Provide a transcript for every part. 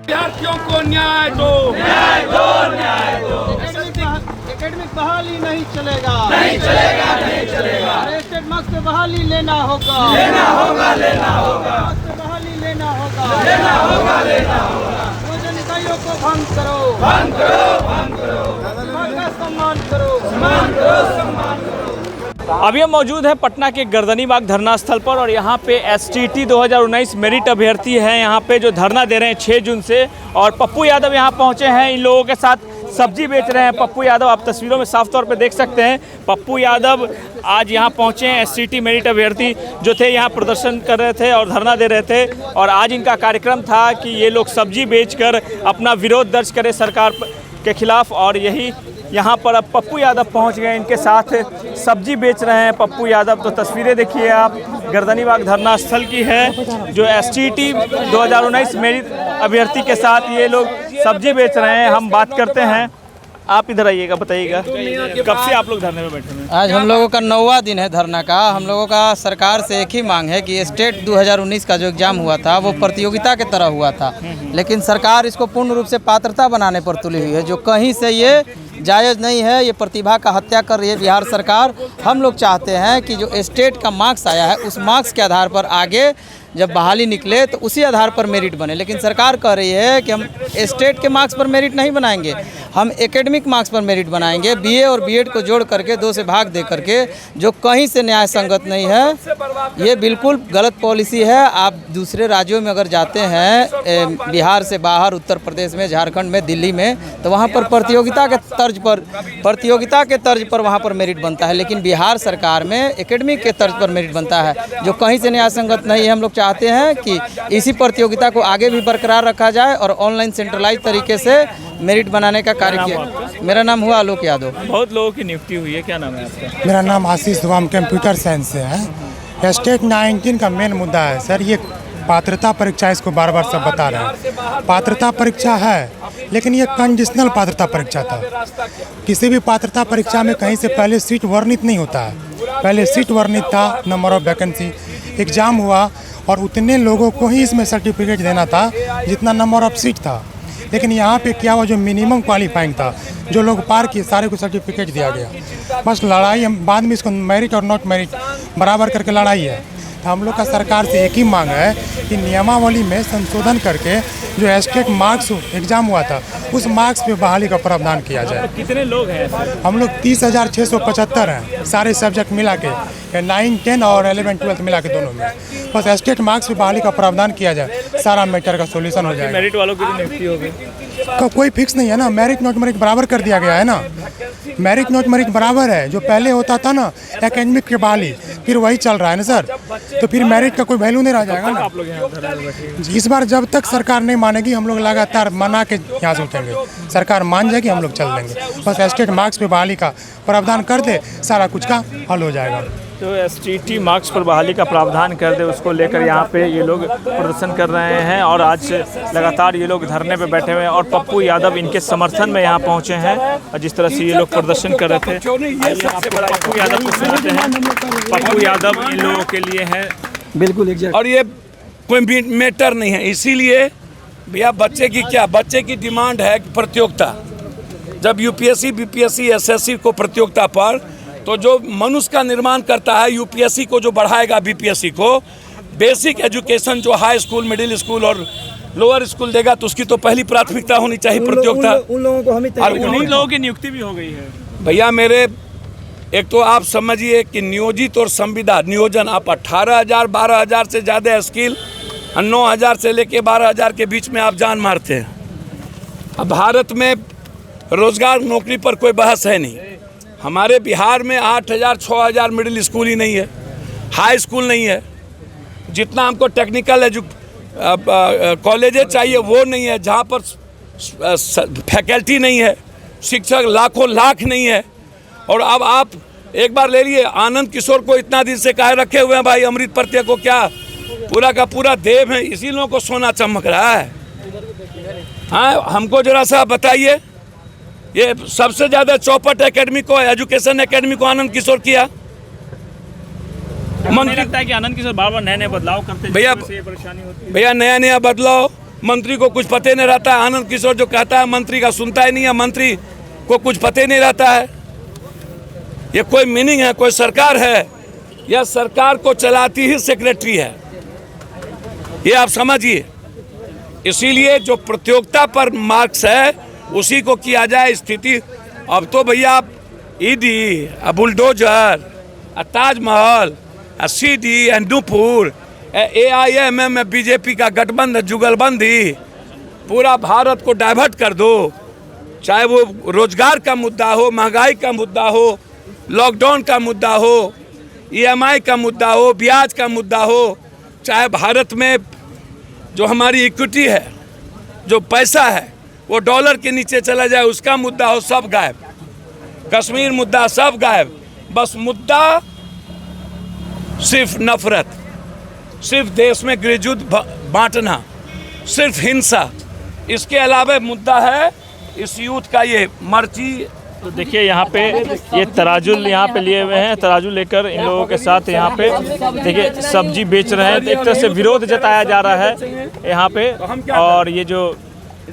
विद्यार्थियों को न्याय दो, न्याय दो, न्याय दो। एकेडमिक बहाली नहीं चलेगा, नहीं चलेगा, नहीं चलेगा। स्टेट मार्क्स पे बहाली लेना होगा, लेना होगा, लेना होगा, मार्क्स पे बहाली लेना होगा, लेना होगा, लेना होगा। नियोजन इकाइयों को भंग करो, भंग करो, भंग करो, विभाग का सम्मान करो, सम्मान करो, सम्मान करो। अभी हम मौजूद हैं पटना के गर्दनीबाग धरना स्थल पर और यहाँ पे एसटीटी 2019 मेरिट अभ्यर्थी हैं यहाँ पे जो धरना दे रहे हैं 6 जून से। और पप्पू यादव यहाँ पहुँचे हैं, इन लोगों के साथ सब्जी बेच रहे हैं। पप्पू यादव आप तस्वीरों में साफ तौर पे देख सकते हैं। पप्पू यादव आज यहाँ पहुँचे हैं, एसटीटी मेरिट अभ्यर्थी जो थे यहाँ प्रदर्शन कर रहे थे और धरना दे रहे थे। और आज इनका कार्यक्रम था कि ये लोग सब्जी बेचकर अपना विरोध दर्ज करें सरकार के खिलाफ। और यही यहाँ पर अब पप्पू यादव पहुँच गए, इनके साथ सब्जी बेच रहे हैं पप्पू यादव। तो तस्वीरें देखिए आप, गर्दनीबाग धरना स्थल की है जो एसटीटी 2019 मेरिट अभ्यर्थी के साथ ये लोग सब्जी बेच रहे हैं। हम बात करते हैं, आप इधर आइएगा, बताइएगा कब से आप लोग धरने में बैठे हैं? आज हम लोगों का 9वां दिन है धरना का। हम लोगों का सरकार से एक ही मांग है कि स्टेट 2019 का जो एग्ज़ाम हुआ था वो प्रतियोगिता के तरह हुआ था, लेकिन सरकार इसको पूर्ण रूप से पात्रता बनाने पर तुली हुई है, जो कहीं से ये जायज़ नहीं है। ये प्रतिभा का हत्या कर रही है बिहार सरकार। हम लोग चाहते हैं कि जो स्टेट का मार्क्स आया है उस मार्क्स के आधार पर आगे जब बहाली निकले तो उसी आधार पर मेरिट बने, लेकिन सरकार कह रही है कि हम स्टेट के मार्क्स पर मेरिट नहीं बनाएंगे, हम एकेडमिक मार्क्स पर मेरिट बनाएंगे। बीए और बीएड को जोड़ करके 2 से भाग दे करके, जो कहीं से न्याय संगत नहीं है। ये बिल्कुल गलत पॉलिसी है। आप दूसरे राज्यों में अगर जाते हैं, बिहार से बाहर, उत्तर प्रदेश में, झारखंड में, दिल्ली में, तो वहाँ पर प्रतियोगिता के तर्ज पर वहाँ पर मेरिट बनता है, लेकिन बिहार सरकार में एकेडमिक के तर्ज पर मेरिट बनता है, जो कहीं से न्याय संगत नहीं है। हम लोग चाहते हैं कि इसी प्रतियोगिता को आगे भी बरकरार रखा जाए और ऑनलाइन सेंट्रलाइज तरीके से मेरिट बनाने का कार्य किया। मेरा नाम हुआ आलोक यादव। बहुत लोगों की नियुक्ति हुई है, क्या नाम है आपका? मेरा नाम आशीष दुआम, कंप्यूटर साइंस से है। स्टेट 19 का मेन मुद्दा है सर, ये पात्रता परीक्षा, इसको बार बार सब बता रहे हैं। पात्रता परीक्षा है, लेकिन ये कंडीशनल पात्रता परीक्षा था। किसी भी पात्रता परीक्षा में कहीं से पहले सीट वर्णित नहीं होता है। पहले सीट वर्णित था, नंबर ऑफ वैकेंसी, एग्ज़ाम हुआ और उतने लोगों को ही इसमें सर्टिफिकेट देना था जितना नंबर ऑफ सीट था। लेकिन यहाँ पे क्या हुआ, जो मिनिमम क्वालिफाइंग था, जो लोग पार किए सारे को सर्टिफिकेट दिया गया। बस लड़ाई बाद में इसको मेरिट और नॉट मेरिट बराबर करके लड़ाई है। तो हम लोग का सरकार से एक ही मांग है कि नियमावली में संशोधन करके जो स्टेट मार्क्स एग्ज़ाम हुआ था उस मार्क्स पे बहाली का प्रावधान किया जाए। कितने लोग हैं? हम लोग 30,675 हैं, सारे सब्जेक्ट मिला के, 9, 10 और 11, 12 मिला के दोनों में। बस स्टेट मार्क्स पे बहाली का प्रावधान किया जाए, सारा मैटर का सोल्यूशन हो जाएगा। मेरिट वालों की नियुक्ति हो गई का कोई फिक्स नहीं है ना, मेरिट नॉट मेरिट बराबर कर दिया गया है ना। मेरिट नॉट मेरिट बराबर है। जो पहले होता था ना एकेडमिक के बहाली, फिर वही चल रहा है ना सर, तो फिर मेरिट का कोई वैल्यू नहीं रह जाएगा ना। आप लोग यहाँ धरने में बैठे? इस बार जब तक सरकार नहीं मानेगी हम लोग लगातार मना के यहाँ से उठेंगे। सरकार मान जाएगी, हम लोग चल देंगे। बस स्टेट मार्क्स पे बहाली का प्रावधान कर दे, सारा कुछ का हल हो जाएगा। तो एसटीटी मार्क्स पर बहाली का प्रावधान कर दे, उसको लेकर यहाँ पे ये लोग प्रदर्शन कर रहे हैं। और आज लगातार ये लोग धरने पे बैठे हुए हैं और पप्पू यादव इनके समर्थन में यहाँ पहुँचे हैं। और जिस तरह से ये लोग प्रदर्शन कर रहे थे, पप्पू यादव को सुनाते हैं। पप्पू यादव इन लोगों के लिए है बिल्कुल, और ये कोई मैटर नहीं है। इसीलिए भैया बच्चे की डिमांड है कि प्रतियोगिता, जब यूपीएससी, बीपीएससी, एसएससी को प्रतियोगिता पर, तो जो मनुष्य का निर्माण करता है यूपीएससी को, जो बढ़ाएगा बीपीएससी को, बेसिक एजुकेशन जो हाई स्कूल, मिडिल स्कूल और लोअर स्कूल देगा, तो उसकी तो पहली प्राथमिकता होनी चाहिए प्रतियोगिता। उन लोगों को हम और उन लोगों की नियुक्ति भी हो गई है भैया मेरे। एक तो आप समझिए कि नियोजित और संविदा नियोजन, आप 18,000 12,000 से ज़्यादा स्किल, 9,000 से लेके 12,000 के बीच में आप जान मारते हैं। अब भारत में रोजगार नौकरी पर कोई बहस है नहीं। हमारे बिहार में 8,000 6,000 मिडिल स्कूल ही नहीं है, हाई स्कूल नहीं है। जितना हमको टेक्निकल कॉलेजेस चाहिए वो नहीं है, जहाँ पर फैकल्टी नहीं है, शिक्षक लाखों लाख नहीं है। और अब आप एक बार ले लिए, आनंद किशोर को इतना दिन से काहे रखे हुए हैं भाई, अमृत प्रत्यय को क्या पूरा का पूरा देव है, इसी लोगों को सोना चमक रहा है। हाँ, हमको जरा सा बताइए, ये सबसे ज़्यादा चौपट एकेडमी को, एजुकेशन एकेडमी को आनंद किशोर किया। मुझे लगता है कि आनंद किशोर बार बार नए नए बदलाव करते हैं, भैया जिससे ये परेशानी होती है। भैया नया नया बदलाव मंत्री को कुछ पता नहीं रहता है। आनंद किशोर जो कहता है मंत्री का सुनता ही नहीं है, मंत्री को कुछ पता ही नहीं रहता है। ये कोई मीनिंग है? कोई सरकार है? यह सरकार को चलाती ही सेक्रेटरी है, ये आप समझिए। इसीलिए जो प्रतियोगिता पर मार्क्स है उसी को किया जाए। स्थिति अब तो भैया ED, bulldozer, Taj Mahal, CD, Nupur, AIMM में बीजेपी का गठबंधन, जुगलबंदी, पूरा भारत को डाइवर्ट कर दो। चाहे वो रोजगार का मुद्दा हो, महंगाई का मुद्दा हो, लॉकडाउन का मुद्दा हो, EMI का मुद्दा हो, ब्याज का मुद्दा हो, चाहे भारत में जो हमारी इक्विटी है, जो पैसा है वो डॉलर के नीचे चला जाए, उसका मुद्दा हो, सब गायब। कश्मीर मुद्दा सब गायब। बस मुद्दा सिर्फ नफरत, सिर्फ देश में गृहयुद्ध बांटना, सिर्फ हिंसा। इसके अलावा मुद्दा है इस यूथ का ये मर्ची। तो देखिए यहाँ पे ये तराजुल यहाँ पे लिए हुए हैं, तराजू लेकर इन लोगों के साथ यहाँ पे देखिए सब्जी बेच रहे हैं। एक तरह से विरोध जताया जा रहा है यहाँ पे। और ये जो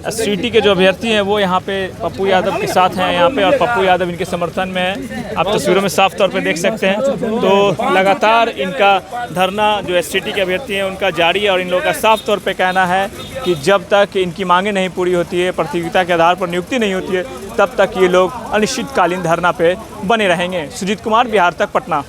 STT के जो अभ्यर्थी हैं वो यहाँ पे पप्पू यादव के साथ हैं यहाँ पे, और पप्पू यादव इनके समर्थन में है। आप तस्वीरों में साफ तौर पे देख सकते हैं। तो लगातार इनका धरना जो STT के अभ्यर्थी हैं उनका जारी है, और इन लोगों का साफ तौर पे कहना है कि जब तक इनकी मांगें नहीं पूरी होती है, प्रतियोगिता के आधार पर नियुक्ति नहीं होती है, तब तक ये लोग अनिश्चितकालीन धरना पे बने रहेंगे। सुजीत कुमार, बिहार तक, पटना।